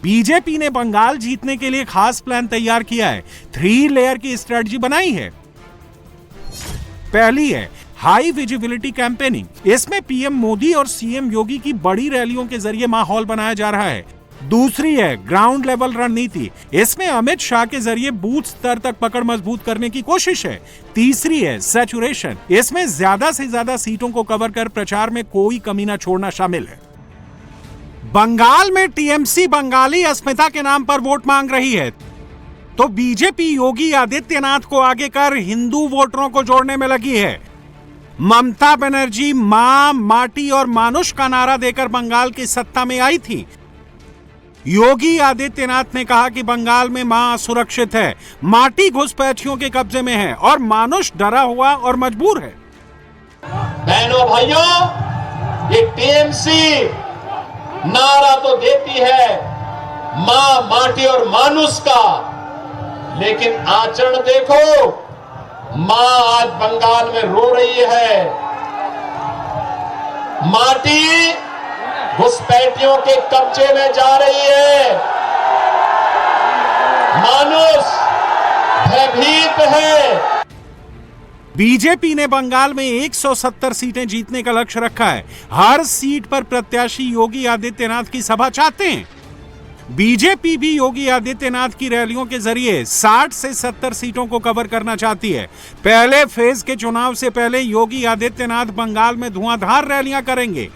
BJP ने बंगाल जीतने के लिए खास प्लान तैयार किया है। 3 लेयर की स्ट्रेटजी बनाई है। पहली है हाई विजिबिलिटी कैंपेनिंग। इसमें पीएम मोदी और सीएम योगी की बड़ी रैलियों के जरिए माहौल बनाया जा रहा है। दूसरी है ग्राउंड लेवल रणनीति। इसमें अमित शाह के जरिए बूथ स्तर तक पकड़ मजबूत करने की कोशिश है। तीसरी है सैचुरेशन। इसमें ज्यादा से ज्यादा सीटों को कवर कर प्रचार में कोई कमी न छोड़ना शामिल है। बंगाल में टीएमसी बंगाली अस्मिता के नाम पर वोट मांग रही है, तो बीजेपी योगी आदित्यनाथ को आगे कर हिंदू वोटरों को जोड़ने में लगी है। ममता बनर्जी मां, माटी और मानुष का नारा देकर बंगाल की सत्ता में आई थी। योगी आदित्यनाथ ने कहा कि बंगाल में मां सुरक्षित है, माटी घुसपैठियों के कब्जे में है और मानुष डरा हुआ और मजबूर है। बहनों भाइयों, ये टीएमसी नारा तो देती है मां, माटी और मानुष का, लेकिन आचरण देखो। मां आज बंगाल में रो रही है, माटी घुसपैठियों के कब्जे में जा रही है, मानुष भयभीत है। बीजेपी ने बंगाल में 170 सीटें जीतने का लक्ष्य रखा है। हर सीट पर प्रत्याशी योगी आदित्यनाथ की सभा चाहते हैं। बीजेपी भी योगी आदित्यनाथ की रैलियों के जरिए 60 से 70 सीटों को कवर करना चाहती है। पहले फेज के चुनाव से पहले योगी आदित्यनाथ बंगाल में धुआंधार रैलियां करेंगे।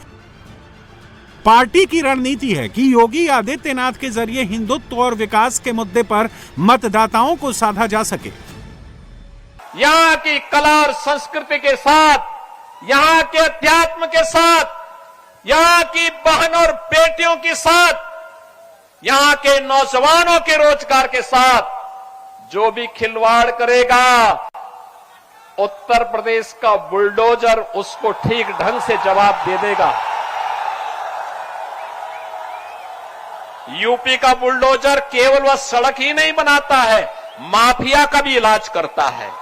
पार्टी की रणनीति है कि योगी आदित्यनाथ के जरिए हिंदुत्व और विकास के मुद्दे पर मतदाताओं को साधा जा सके। यहाँ की कला और संस्कृति के साथ, यहाँ के अध्यात्म के साथ, यहाँ की बहन और बेटियों के साथ, यहाँ के नौजवानों के रोजगार के साथ जो भी खिलवाड़ करेगा, उत्तर प्रदेश का बुलडोजर उसको ठीक ढंग से जवाब दे देगा। यूपी का बुलडोजर केवल वह सड़क ही नहीं बनाता है, माफिया का भी इलाज करता है।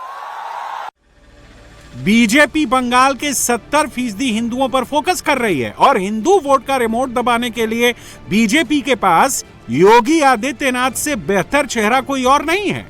बीजेपी बंगाल के 70% हिंदुओं पर फोकस कर रही है और हिंदू वोट का रिमोट दबाने के लिए बीजेपी के पास योगी आदित्यनाथ से बेहतर चेहरा कोई और नहीं है।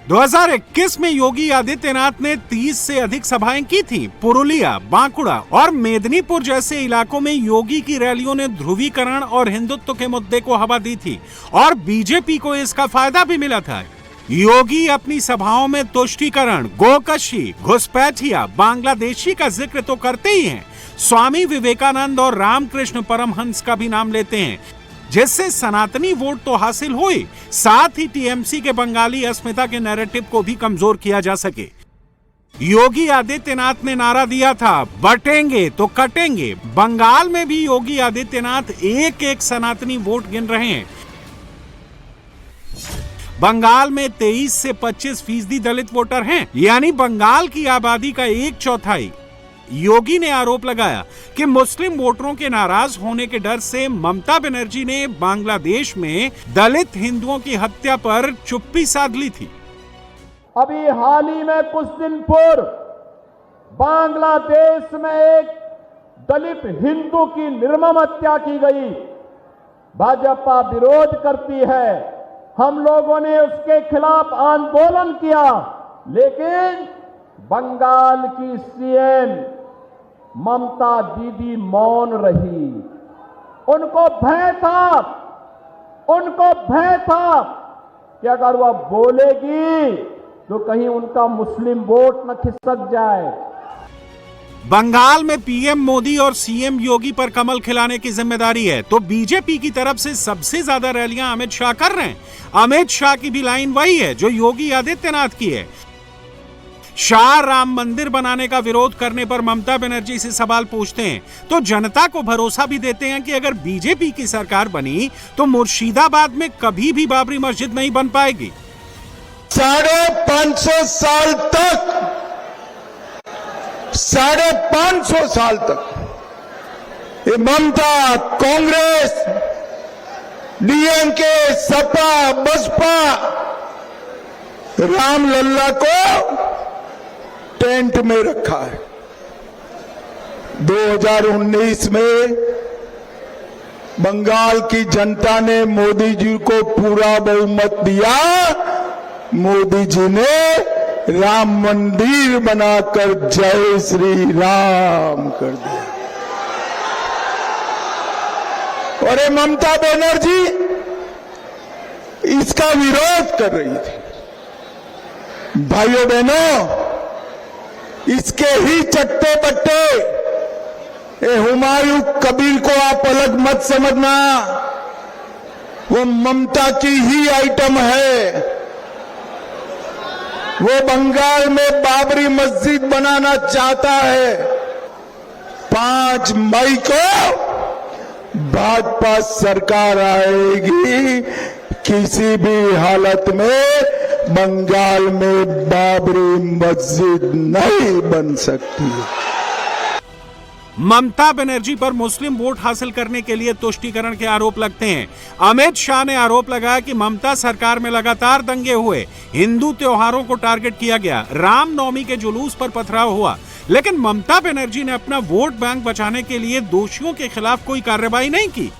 2021 में योगी आदित्यनाथ ने 30 से अधिक सभाएं की थी। पुरुलिया, बांकुड़ा और मेदिनीपुर जैसे इलाकों में योगी की रैलियों ने ध्रुवीकरण और हिंदुत्व के मुद्दे को हवा दी थी और बीजेपी को इसका फायदा भी मिला था। योगी अपनी सभाओं में तुष्टीकरण, गोकशी, घुसपैठिया, बांग्लादेशी का जिक्र तो करते ही हैं, स्वामी विवेकानंद और रामकृष्ण परमहंस का भी नाम लेते हैं, जिससे सनातनी वोट तो हासिल हुई, साथ ही टीएमसी के बंगाली अस्मिता के नैरेटिव को भी कमजोर किया जा सके। योगी आदित्यनाथ ने नारा दिया था, बटेंगे तो कटेंगे। बंगाल में भी योगी आदित्यनाथ एक एक सनातनी वोट गिन रहे हैं। बंगाल में 23 से 25% दलित वोटर हैं, यानी बंगाल की आबादी का 1/4। योगी ने आरोप लगाया कि मुस्लिम वोटरों के नाराज होने के डर से ममता बनर्जी ने बांग्लादेश में दलित हिंदुओं की हत्या पर चुप्पी साध ली थी। अभी हाल ही में कुछ दिन पूर्व बांग्लादेश में एक दलित हिंदू की निर्मम हत्या की गई। भाजपा विरोध करती है, हम लोगों ने उसके खिलाफ आंदोलन किया, लेकिन बंगाल की सीएम ममता दीदी मौन रही। उनको भय था कि अगर वह बोलेगी तो कहीं उनका मुस्लिम वोट न खिसक जाए। बंगाल में पीएम मोदी और सीएम योगी पर कमल खिलाने की जिम्मेदारी है, तो बीजेपी की तरफ से सबसे ज्यादा रैलियां अमित शाह कर रहे हैं। अमित शाह की भी लाइन वही है जो योगी आदित्यनाथ की है। शाह राम मंदिर बनाने का विरोध करने पर ममता बनर्जी से सवाल पूछते हैं तो जनता को भरोसा भी देते हैं कि अगर बीजेपी की सरकार बनी तो मुर्शिदाबाद में कभी भी बाबरी मस्जिद नहीं बन पाएगी। 550 साल तक ये ममता, कांग्रेस, डीएमके, सपा, बसपा रामलल्ला को टेंट में रखा है। 2019 में बंगाल की जनता ने मोदी जी को पूरा बहुमत दिया। मोदी जी ने राम मंदिर बनाकर जय श्री राम कर दिया। और ये ममता बनर्जी इसका विरोध कर रही थी। भाइयों बहनों, इसके ही चट्टे पट्टे ये हुमायूं कबीर को आप अलग मत समझना, वो ममता की ही आइटम है। वो बंगाल में बाबरी मस्जिद बनाना चाहता है। 5 मई को भाजपा सरकार आएगी, किसी भी हालत में बंगाल में बाबरी मस्जिद नहीं बन सकती। ममता बनर्जी पर मुस्लिम वोट हासिल करने के लिए तुष्टीकरण के आरोप लगते हैं। अमित शाह ने आरोप लगाया कि ममता सरकार में लगातार दंगे हुए, हिंदू त्योहारों को टारगेट किया गया, रामनवमी के जुलूस पर पथराव हुआ, लेकिन ममता बनर्जी ने अपना वोट बैंक बचाने के लिए दोषियों के खिलाफ कोई कार्रवाई नहीं की।